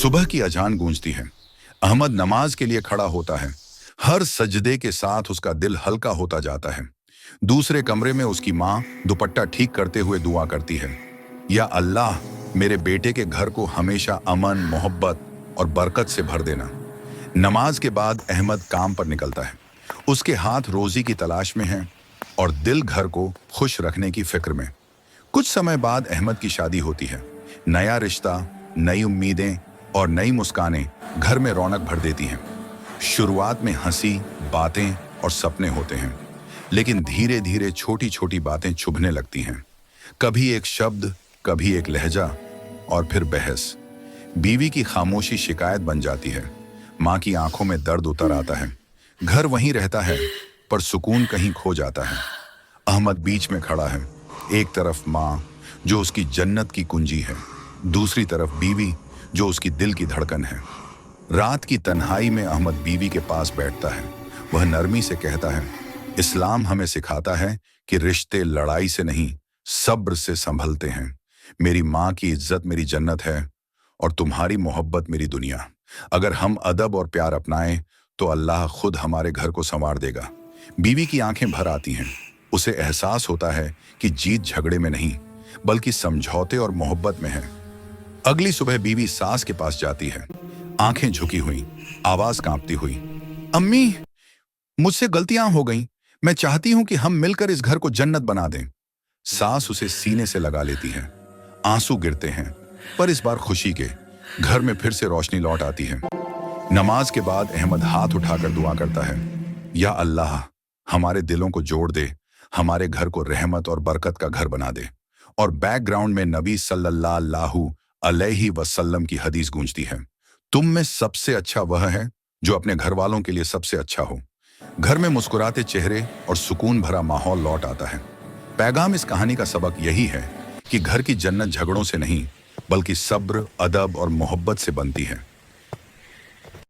सुबह की अजान गूंजती है। अहमद नमाज के लिए खड़ा होता है। हर सजदे के साथ उसका दिल हल्का होता जाता है। दूसरे कमरे में उसकी माँ दुपट्टा ठीक करते हुए दुआ करती है, या अल्लाह, मेरे बेटे के घर को हमेशा अमन, मोहब्बत और बरकत से भर देना। नमाज के बाद अहमद काम पर निकलता है। उसके हाथ रोजी की तलाश में हैं और दिल घर को खुश रखने की फिक्र में। कुछ समय बाद अहमद की शादी होती है। नया रिश्ता, नई उम्मीदें और नई मुस्कानें घर में रौनक भर देती हैं। शुरुआत में हंसी, बातें और सपने होते हैं, लेकिन धीरे धीरे छोटी छोटी बातें चुभने लगती हैं। कभी एक शब्द, कभी एक लहजा और फिर बहस। बीवी की खामोशी शिकायत बन जाती है। माँ की आंखों में दर्द उतर आता है। घर वहीं रहता है, पर सुकून कहीं खो जाता है। अहमद बीच में खड़ा है। एक तरफ माँ, जो उसकी जन्नत की कुंजी है, दूसरी तरफ बीवी, जो उसकी दिल की धड़कन है। रात की तन्हाई में अहमद बीवी के पास बैठता है। वह नरमी से कहता है, इस्लाम हमें सिखाता है कि रिश्ते लड़ाई से नहीं, सब्र से संभलते हैं। मेरी माँ की इज्जत मेरी जन्नत है और तुम्हारी मोहब्बत मेरी दुनिया। अगर हम अदब और प्यार अपनाएं तो अल्लाह खुद हमारे घर को संवार देगा। बीवी की आंखें भर आती हैं। उसे एहसास होता है कि जीत झगड़े में नहीं, बल्कि समझौते और मोहब्बत में है। अगली सुबह बीवी सास के पास जाती है, आंखें झुकी हुई, आवाज कांपती हुई। अम्मी, मुझसे गलतियां हो गईं। मैं चाहती हूं कि हम मिलकर इस घर को जन्नत बना दें। सास उसे सीने से लगा लेती है। आंसू गिरते हैं, पर इस बार खुशी के। घर में फिर से रोशनी लौट आती है। नमाज के बाद अहमद हाथ उठाकर दुआ करता है, या अल्लाह, हमारे दिलों को जोड़ दे, हमारे घर को रहमत और बरकत का घर बना दे। और बैकग्राउंड में नबी सल्लल्लाहु अलैहि वसल्लम की हदीस गूंजती है, तुम में सबसे अच्छा वह है जो अपने घर वालों के लिए सबसे अच्छा हो। घर में मुस्कुराते चेहरे और सुकून भरा माहौल लौट आता है। पैगाम इस कहानी का सबक यही है कि घर की जन्नत झगड़ों से नहीं, बल्कि सब्र, अदब और मोहब्बत से बनती है।